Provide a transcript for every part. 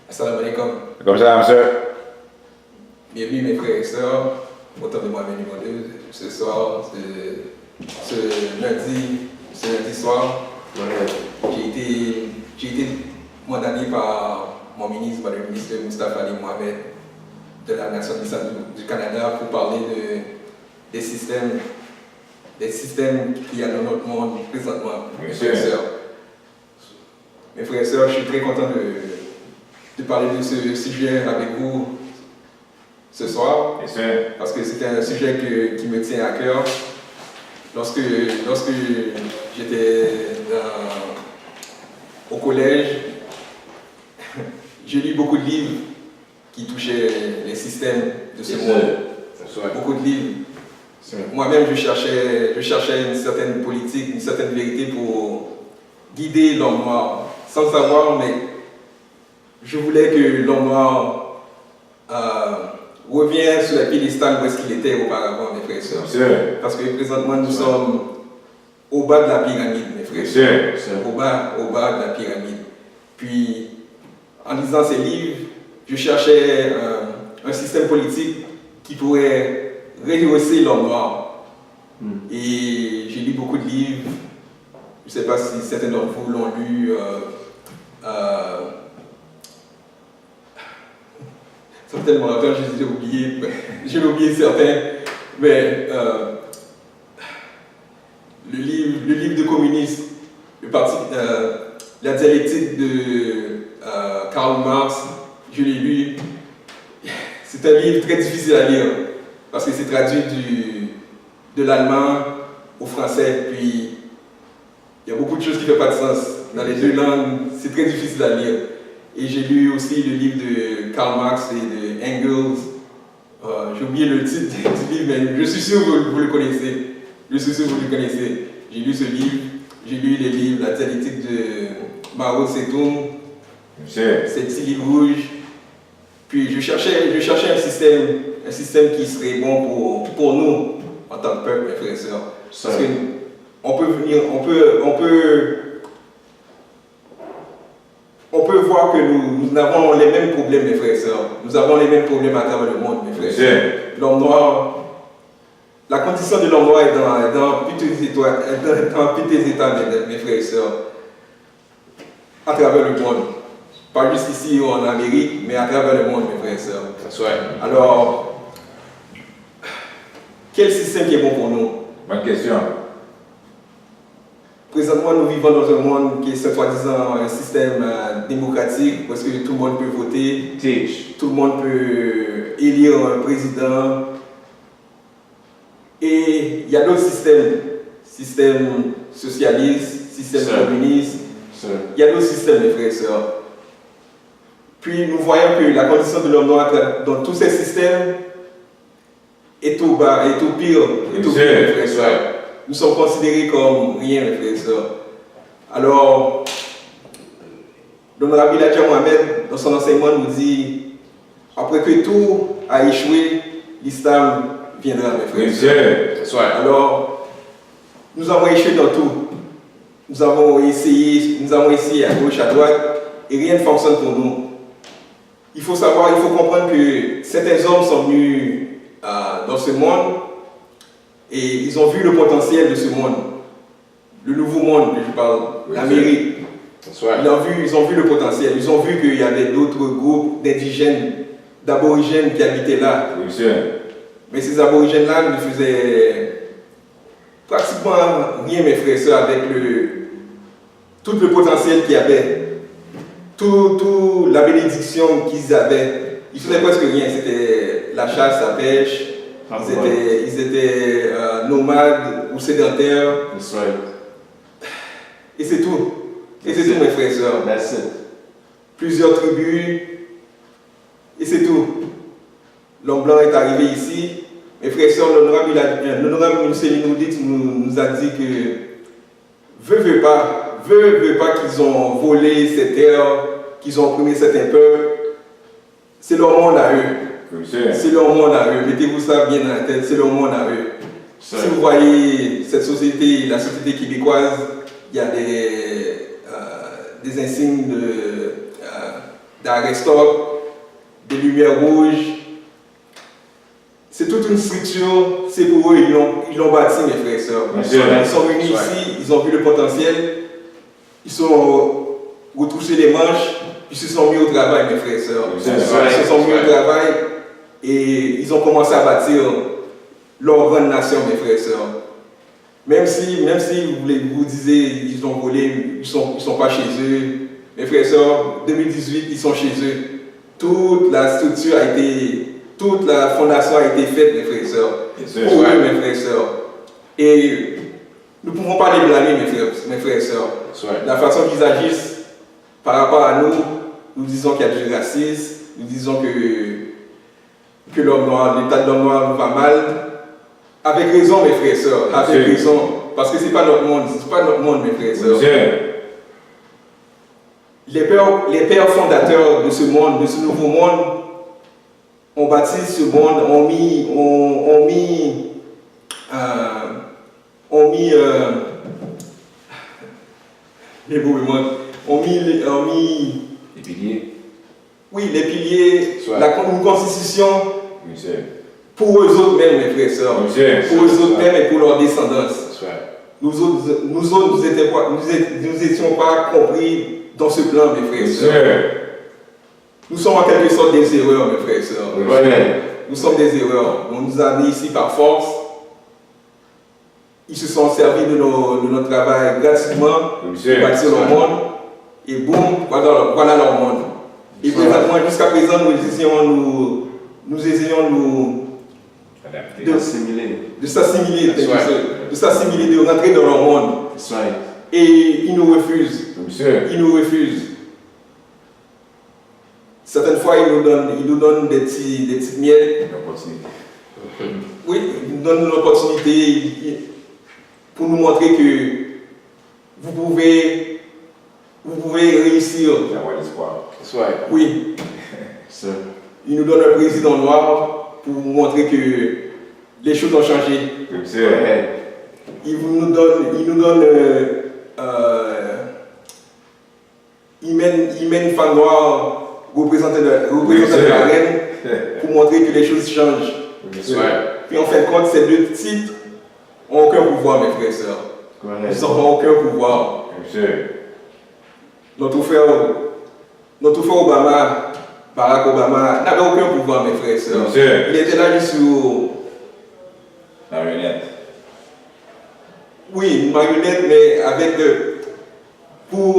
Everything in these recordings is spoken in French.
Assalamu alaikum. Comme ça, monsieur. Bienvenue mes frères et sœurs, autant de moi-même numéro 2, ce soir, ce lundi soir. J'ai été mandaté par mon ministre, par le ministre Moustapha Ali Mohamed de la Nation du Canada pour parler des systèmes qu'il y a dans notre monde présentement, mes frères et sœurs. Mes frères et sœurs, je suis très content de parler de ce sujet avec vous ce soir, parce que c'est un sujet qui me tient à cœur. Lorsque j'étais au collège, j'ai lu beaucoup de livres qui touchaient les systèmes de ce monde. Beaucoup de livres. Moi-même, je cherchais une certaine politique, une certaine vérité pour guider l'homme noir, sans savoir, mais je voulais que l'homme noir revienne sur la piédestal où est-ce qu'il était auparavant, mes frères et sœurs. Parce que présentement, nous sommes au bas de la pyramide, mes frères et sœurs. Au bas de la pyramide. Puis, en lisant ces livres, je cherchais un système politique qui pourrait rehausser l'homme noir. Et j'ai lu beaucoup de livres. Je ne sais pas si certains d'entre vous l'ont lu. Ça fait tellement longtemps que j'ai oublié certains. Mais le livre de communiste, la dialectique de Karl Marx, je l'ai lu. C'est un livre très difficile à lire parce que c'est traduit de l'allemand au français. Puis il y a beaucoup de choses qui ne font pas de sens. Dans les deux langues, c'est très difficile à lire. Et j'ai lu aussi le livre de Karl Marx et de Engels. J'ai oublié le titre du livre, mais je suis sûr que vous le connaissez. J'ai lu ce livre, j'ai lu les livres, la dialectique de Mao Zedong, ces petits livres rouges. Puis je cherchais un système qui serait bon pour nous, en tant que peuple, mes frères et sœurs. Parce qu'on peut voir que nous avons les mêmes problèmes, mes frères et sœurs. Nous avons les mêmes problèmes à travers le monde, mes frères et sœurs. L'homme noir, la condition de l'homme noir est dans piteux états, mes frères et sœurs, à travers le monde. Pas juste ici ou en Amérique, mais à travers le monde, mes frères et sœurs. Alors, quel système qui est bon pour nous? Bonne question. Présentement, nous vivons dans un monde qui est soi-disant un système démocratique, parce que tout le monde peut voter, tout le monde peut élire un président. Et il y a d'autres systèmes socialistes, systèmes communistes. Il y a d'autres systèmes, mes frères et sœurs. Puis nous voyons que la condition de l'homme noir dans tous ces systèmes est au bas, est au pire, mes frères et sœurs. Nous sommes considérés comme rien, mes frères et sœurs. Alors, l'honorable Elijah Mohamed, dans son enseignement, nous dit, après que tout a échoué, l'islam viendra, mes frères et sœurs. Alors, nous avons échoué dans tout. Nous avons essayé à gauche, à droite, et rien ne fonctionne pour nous. Il faut comprendre que certains hommes sont venus dans ce monde et ils ont vu le potentiel de ce monde, le nouveau monde que je parle, l'Amérique. Ils ont vu le potentiel, ils ont vu qu'il y avait d'autres groupes d'indigènes, d'aborigènes qui habitaient là. Mais ces aborigènes-là ne faisaient pratiquement rien, mes frères et sœurs, avec tout le potentiel qu'il y avait. Toute la bénédiction qu'ils avaient, ils ne faisaient presque rien. C'était la chasse, la pêche, ils étaient nomades ou sédentaires. Et c'est tout. Et c'est tout, mes frères et sœurs. Plusieurs tribus, et c'est tout. L'homme blanc est arrivé ici. Mes frères et sœurs, l'honorable Mussolini nous a dit que veut pas qu'ils ont volé ces terres, qu'ils ont opprimé certains peuples. C'est leur monde à eux. C'est leur monde à eux. Mettez-vous ça bien dans la tête, c'est leur monde à eux. Si vous voyez cette société, la société québécoise, il y a des insignes d'arrêt stop, des lumières rouges. C'est toute une structure, c'est pour eux, ils l'ont bâti, mes frères et sœurs. Ils sont venus ici, ils ont vu le potentiel, ils sont retroussés les manches, puis ils se sont mis au travail, mes frères et sœurs. Ils se sont mis au travail et ils ont commencé à bâtir leur grande nation, mes frères et sœurs. Même si vous disiez ils ont volé, ils sont pas chez eux, mes frères et sœurs, 2018, ils sont chez eux. Toute la structure a été, toute la fondation a été faite, mes frères et sœurs. Pour eux, mes frères et sœurs. Et nous ne pouvons pas les blâmer, mes frères et sœurs. La façon qu'ils agissent par rapport à nous, nous disons qu'il y a du racisme, nous disons que l'homme noir, l'état de l'homme noir nous va mal. Avec raison, mes frères et sœurs, avec raison. Parce que ce n'est pas notre monde, mes frères et sœurs. Les pères fondateurs de ce monde, de ce nouveau monde, ont bâti ce monde, ont mis les piliers. Oui, les piliers, une constitution pour eux autres même, mes frères et sœurs. Pour eux autres même et pour leur descendance. Nous n'étions pas compris dans ce plan, mes frères et sœurs. Nous sommes en quelque sorte des erreurs, mes frères et sœurs. Nous sommes des erreurs. On nous a mis ici par force. Ils se sont servis de notre travail gratuitement pour bâtir leur monde. Et boum, voilà leur monde. Et présentement, jusqu'à présent, nous essayons de s'assimiler, de rentrer dans leur monde. Et ils nous refusent. Ils nous refusent. Certaines fois, ils nous donnent des petites miettes. Oui, ils nous donnent une opportunité pour nous montrer que vous pouvez réussir. Oui. Ils nous donnent un président noir pour vous montrer que les choses ont changé. Ils mènent une femme noire représenter la reine pour montrer que les choses changent. Puis en fin de compte, ces deux titres n'ont aucun pouvoir, mes frères et sœurs. Ils n'ont aucun pouvoir. Notre frère Obama, Barack Obama, n'avait aucun pouvoir, mes frères et sœurs. Il était là juste sur la marionnette. Oui, une marionnette, mais avec pour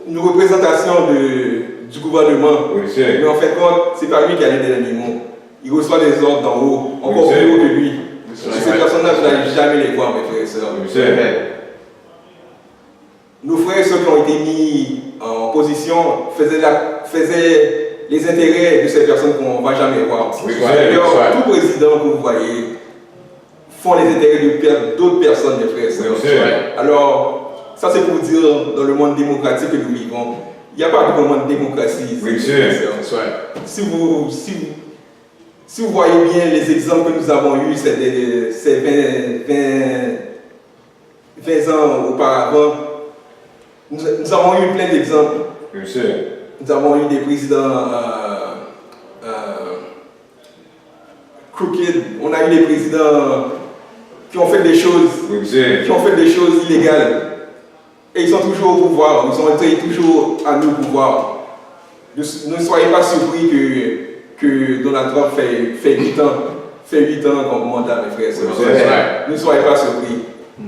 une représentation du gouvernement. Mais en fait, c'est pas lui qui a les animaux. Il reçoit des ordres d'en haut, encore plus haut que lui. Ces personnages, je n'arrive jamais les voir, mes frères et sœurs. Nos frères et sœurs qui ont été mis en position faisaient les intérêts de ces personnes qu'on ne va jamais voir. D'ailleurs, tout président que vous voyez font les intérêts d'autres personnes, mes frères et sœurs. Alors, ça c'est pour dire dans le monde démocratique que nous vivons, il n'y a pas de monde de démocratie ici. Si vous voyez bien les exemples que nous avons eus ces 20 ans auparavant, nous avons eu plein d'exemples. Nous avons eu des présidents crooked, on a eu des présidents qui ont fait des choses illégales. Et ils sont toujours au pouvoir, ils ont été toujours à nos pouvoirs. Ne soyez pas surpris que Donald Trump fait 8 ans comme mandat, mes frères et sœurs. Ne soyez pas surpris.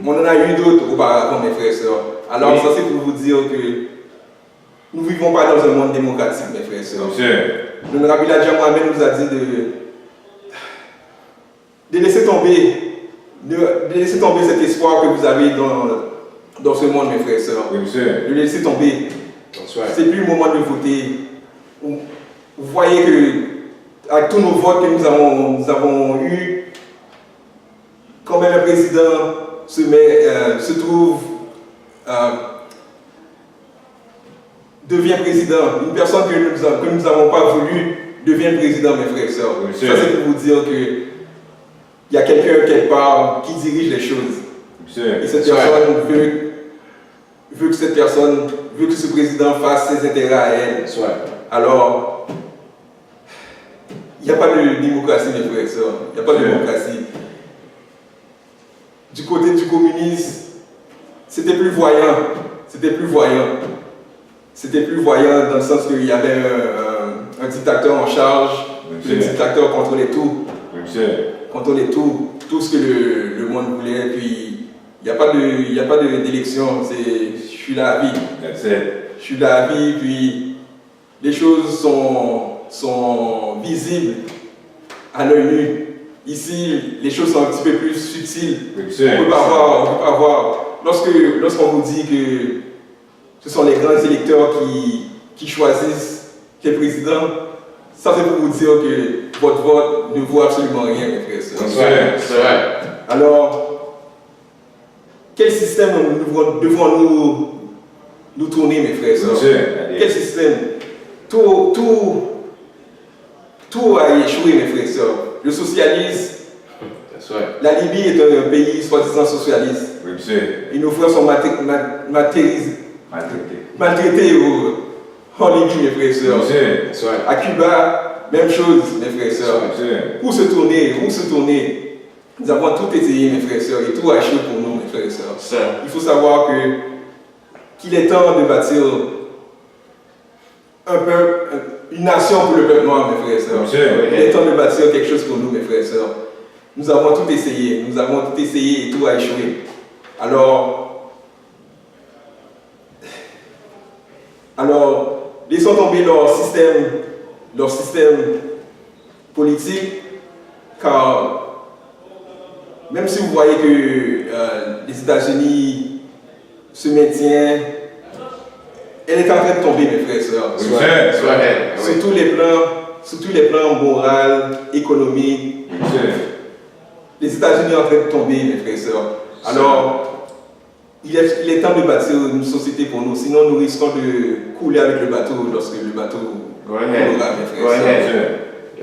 On en a eu d'autres auparavant, mes frères et sœurs. Alors ça c'est pour vous dire que nous ne vivons pas dans un monde démocratique, mes frères et sœurs. Le Rabbi Ladja Mohamed nous a dit de laisser tomber cet espoir que vous avez dans ce monde, mes frères et sœurs. De laisser tomber. C'est plus le moment de voter. Vous voyez que avec tous nos votes que nous avons eus, quand même un président devient président. Une personne que nous n'avons pas voulu devient président, mes frères et sœurs. Ça c'est pour vous dire qu'il y a quelqu'un quelque part qui dirige les choses. Et cette personne veut que ce président fasse ses intérêts à elle. Alors, il n'y a pas de démocratie, mes frères et sœurs. Il n'y a pas de démocratie. Du côté du communisme, c'était plus voyant. C'était plus voyant. C'était plus voyant dans le sens qu'il y avait un dictateur en charge. Le dictateur contrôlait tout. Contrôlait tout. Tout ce que le monde voulait. Puis, il n'y a pas d'élection. Je suis là à vie. Je suis là à vie. Puis, les choses sont visibles à l'œil nu. Ici, les choses sont un petit peu plus subtiles. On ne peut pas voir. Lorsqu'on vous dit que ce sont les grands électeurs qui choisissent quel président, ça c'est pour vous dire que votre vote ne vaut absolument rien, mes frères et sœurs. C'est vrai. Alors, quel système devons nous tourner, mes frères et sœurs? Quel système? Tout a échoué, mes frères et sœurs. Le socialisme, la Libye est un pays soi-disant socialiste. Et nos frères sont maltraités en Libye, mes frères et sœurs. À Cuba, même chose, mes frères et sœurs. Où se tourner? Nous avons tout essayé, mes frères et sœurs, et tout a échoué pour nous, mes frères et sœurs. Il faut savoir qu'il est temps de bâtir une nation pour le peuple noir, mes frères et sœurs. Il est temps de bâtir quelque chose pour nous, mes frères et sœurs. Nous avons tout essayé et tout a échoué. Alors, laissons tomber leur système politique, car même si vous voyez que les États-Unis se maintiennent, elle est en train de tomber, mes frères et sœurs. Sur tous les plans moral, économique. Les États-Unis sont en train de tomber, mes frères et sœurs. Alors, il est temps de bâtir une société pour nous, sinon nous risquons de couler avec le bateau lorsque le bateau coulera, mes frères et sœurs.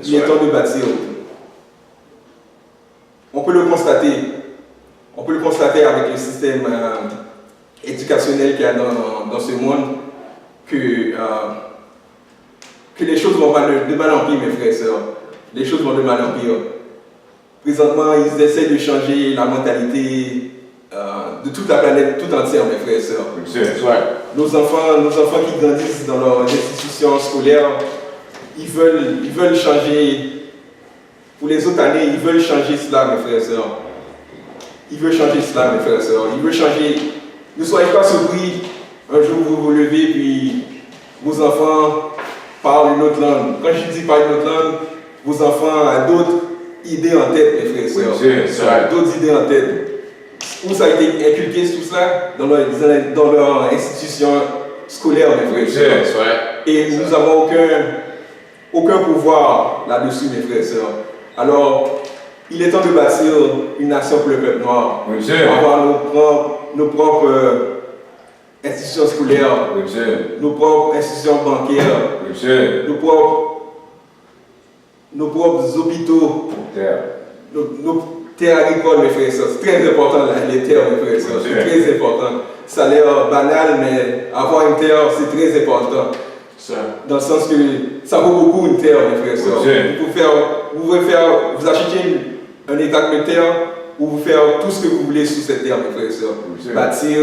Il est temps de bâtir. On peut le constater avec le système éducationnel qu'il y a dans ce monde, que les choses vont de mal en pire, mes frères et sœurs. Les choses vont de mal en pire. Présentement, ils essaient de changer la mentalité de toute la planète tout entière, mes frères et sœurs. Nos enfants qui grandissent dans leurs institutions scolaires, ils veulent changer. Pour les autres années, ils veulent changer cela, mes frères et sœurs. Ils veulent changer cela, mes frères et sœurs. Ils veulent changer. Ne soyez pas surpris. Un jour, vous vous levez, puis vos enfants parlent une autre langue. Quand je dis parler une autre langue, vos enfants ont d'autres idées en tête, mes frères et sœurs. D'autres idées en tête. Où ça a été inculqué, tout cela? Dans leur institution scolaire, mes frères et sœurs. Et nous n'avons aucun pouvoir là-dessus, mes frères et sœurs. Alors, il est temps de bâtir une nation pour le peuple noir. Avoir nos propres institutions scolaires, nos propres institutions bancaires, nos propres hôpitaux, nos terres agricoles, mes frères et sœurs. C'est très important, les terres, mes frères et sœurs. C'est très important. Ça a l'air banal, mais avoir une terre, c'est très important. Dans le sens que ça vaut beaucoup une terre, mes frères et sœurs. Vous achetez un hectare de terre, ou vous faire tout ce que vous voulez sur cette terre, mes frères et sœurs. Bâtir,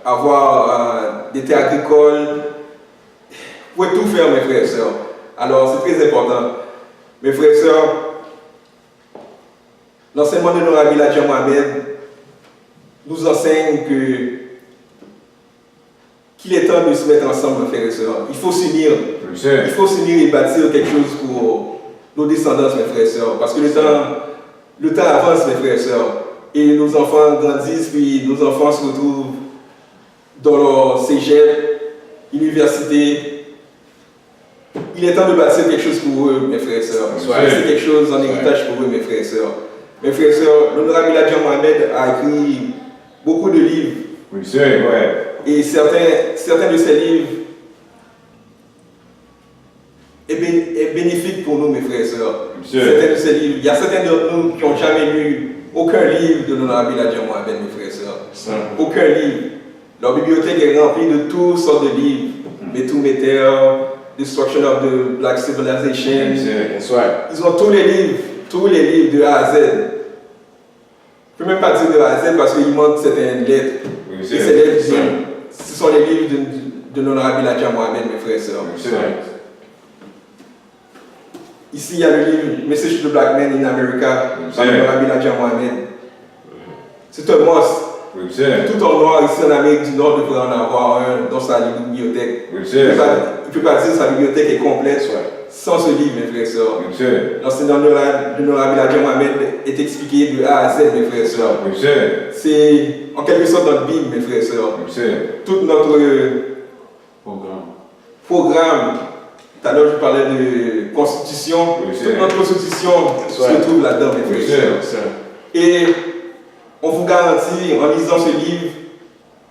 avoir des terres agricoles. Vous pouvez tout faire, mes frères et sœurs. Alors, c'est très important. Mes frères et sœurs, l'enseignement de notre ami Ladja Mohamed nous enseigne qu'il est temps de se mettre ensemble, mes frères et sœurs. Il faut s'unir. Il faut s'unir et bâtir quelque chose pour nos descendants, mes frères et sœurs. Parce que le temps avance, mes frères et sœurs. Et nos enfants grandissent, puis nos enfants se retrouvent dans leur cégep, université. Il est temps de bâtir quelque chose pour eux, mes frères et sœurs. C'est quelque chose en héritage pour eux, mes frères et sœurs. Mes frères et sœurs, l'honorable Ladja Mohamed a écrit beaucoup de livres. Et certains de ces livres est bénéfique pour nous, mes frères et sœurs. Certains de ces livres, il y a certains d'entre nous qui n'ont jamais lu aucun livre de l'honorable Ladja Mohamed, mes frères et sœurs. Aucun livre. Leur bibliothèque est remplie de toutes sortes de livres. Métou Méter, Destruction of the Black Civilization. That's right. Ils ont tous les livres de A à Z. Je ne peux même pas dire de A à Z parce qu'il manque certaines lettres. Oui, et ces lettres, ce sont les livres de l'honorable Elijah Muhammad, mes frères et sœurs. Ici, il y a le livre Message to the Black Man in America par l'honorable Elijah Muhammad. C'est un must. Tout en noir ici en Amérique du Nord devrait en avoir un dans sa bibliothèque. Il ne peut pas dire que sa bibliothèque est complète sans ce livre, mes frères et sœurs. L'enseignement de l'honorable Elijah Muhammad est expliqué de A à Z, mes frères et sœurs. C'est en quelque sorte notre Bible, mes frères et sœurs. Tout notre programme. Tout à l'heure, je parlais de constitution. Toute notre constitution se trouve là-dedans, mes frères et sœurs. Et on vous garantit, en lisant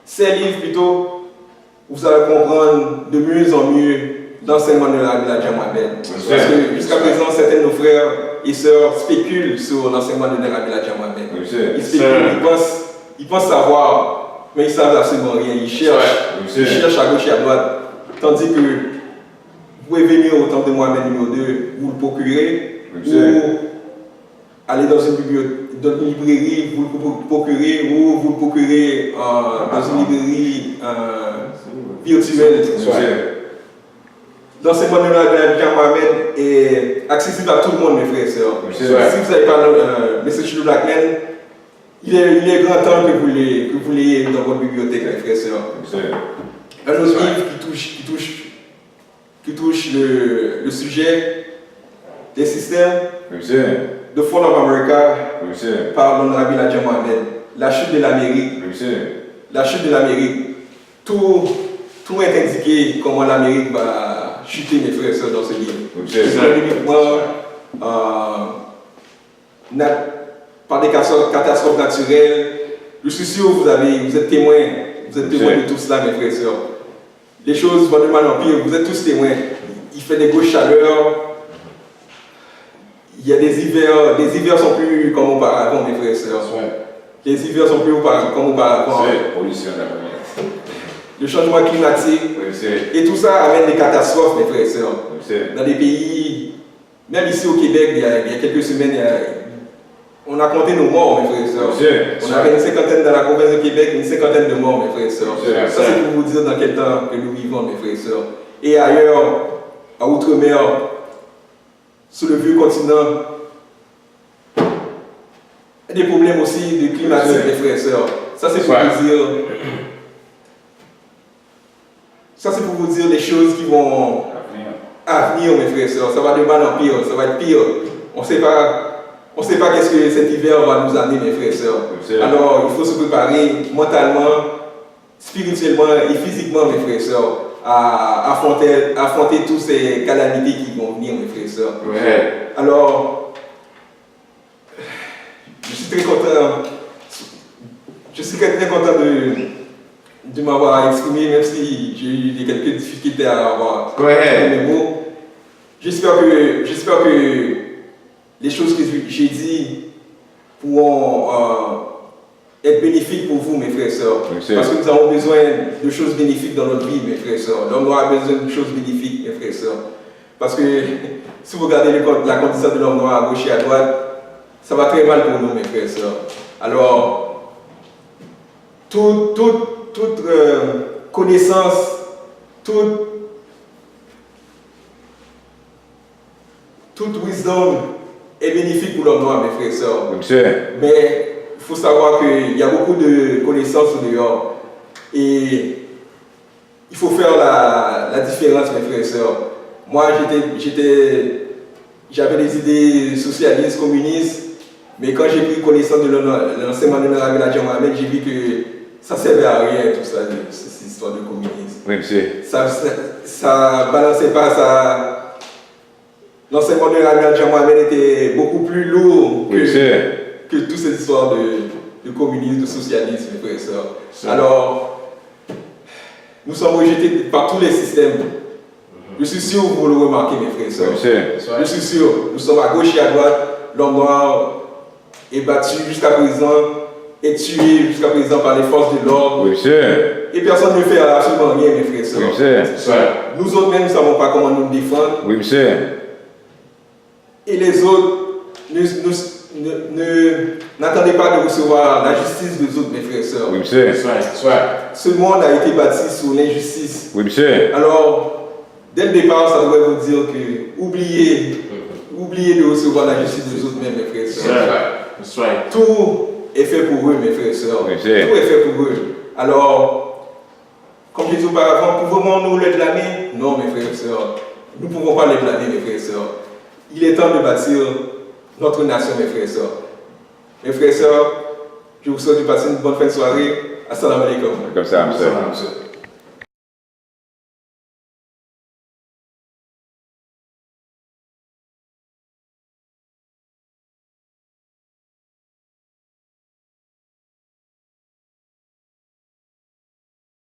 ces livres plutôt, vous allez comprendre de mieux en mieux l'enseignement de Elijah Muhammad. Parce que jusqu'à présent, certains de nos frères et sœurs spéculent sur l'enseignement de Elijah Muhammad. Ils spéculent, ils pensent savoir, mais ils ne savent absolument rien. Ils cherchent à gauche et à droite. Tandis que vous pouvez venir au temple de Mohamed numéro 2, vous le procurez, ou aller dans une librairie, vous le procurez, ou vous le procurez dans une librairie virtuelle. L'enseignement de Elijah Muhammad est accessible à tout le monde, mes frères et sœurs. Si vous n'avez pas le Message to the Black Man, il est grand temps que vous l'ayez dans votre bibliothèque, mes frères et sœurs. Un autre livre qui touche le sujet des systèmes de Fall of America par l'honorable Elijah Muhammad. La chute de l'Amérique. La chute de l'Amérique. Tout est indiqué comment l'Amérique va chuter, mes frères et sœurs, dans ce livre. Par des catastrophes naturelles. Je suis sûr que vous êtes témoins de tout cela, mes frères et sœurs. Les choses vont de mal en pire, vous êtes tous témoins. Il fait des grosses chaleurs. Il y a des hivers sont plus comme auparavant, mes frères et sœurs. Les hivers sont plus comme auparavant. Le changement climatique. Et tout ça amène des catastrophes, mes frères et sœurs. Dans des pays, même ici au Québec, il y a quelques semaines, on a compté nos morts, mes frères et sœurs. On avait une cinquantaine dans la province de Québec, une cinquantaine de morts, mes frères et sœurs. Ça, c'est pour vous dire dans quel temps que nous vivons, mes frères et sœurs. Et ailleurs, à Outre-mer, sur le vieux continent, il y a des problèmes aussi de climatique, mes frères et sœurs. Ça, c'est pour vous dire. Ça, c'est pour vous dire les choses qui vont à venir, mes frères et sœurs. Ça va de mal en pire, ça va être pire. On ne sait pas qu'est-ce que cet hiver va nous amener, mes frères et sœurs. Alors, il faut se préparer mentalement, spirituellement et physiquement, mes frères et sœurs, à affronter toutes ces calamités qui vont venir, mes frères et sœurs. Alors, je suis très content de m'avoir exprimé, même si j'ai eu quelques difficultés à avoir mes mots. J'espère que les choses que j'ai dites pourront être bénéfiques pour vous, mes frères et sœurs. Parce que nous avons besoin de choses bénéfiques dans notre vie, mes frères et sœurs. L'homme noir a besoin de choses bénéfiques, mes frères et sœurs. Parce que si vous regardez la condition de l'homme noir à gauche et à droite, ça va très mal pour nous, mes frères et sœurs. Alors, toute connaissance, toute wisdom est bénéfique pour l'homme noir, mes frères et sœurs. Mais il faut savoir qu'il y a beaucoup de connaissances au dehors. Et il faut faire la différence, mes frères et sœurs. Moi, j'avais des idées socialistes, communistes, mais quand j'ai pris connaissance de l'enseignement de l'honorable Elijah Muhammad, j'ai vu que ça ne servait à rien, tout ça, cette histoire de communisme. Ça ne balançait pas ça. L'enseignement de l'honorable Elijah Muhammad était beaucoup plus lourd que toutes ces histoires de communisme, de socialisme, mes frères et sœurs. Alors, nous sommes rejetés par tous les systèmes. Je suis sûr que vous le remarquez, mes frères et sœurs. Je suis sûr. Nous sommes à gauche et à droite. L'homme noir est battu jusqu'à présent, est tué jusqu'à présent par les forces de l'ordre. Et personne ne fait absolument rien, mes frères et sœurs. Oui, monsieur. Nous autres même, nous ne savons pas comment nous défendre. Oui, monsieur. Et les autres n'attendez pas de recevoir la justice des autres, mes frères et sœurs. Oui, monsieur. Ce monde a été bâti sur l'injustice. Oui, monsieur. Alors, dès le départ, ça devrait vous dire que oubliez de recevoir la justice des autres, mes frères et sœurs. Tout est fait pour eux, mes frères et sœurs. Oui, tout est fait pour eux. Alors, comme je disais auparavant, pouvons-nous les blâmer? Non, mes frères et sœurs. Nous ne pouvons pas les blâmer, mes frères et sœurs. Il est temps de bâtir notre nation, mes frères et sœurs. Mes frères et sœurs, je vous souhaite de passer une bonne fin de soirée. Assalamu alaikum. Comme ça, monsieur.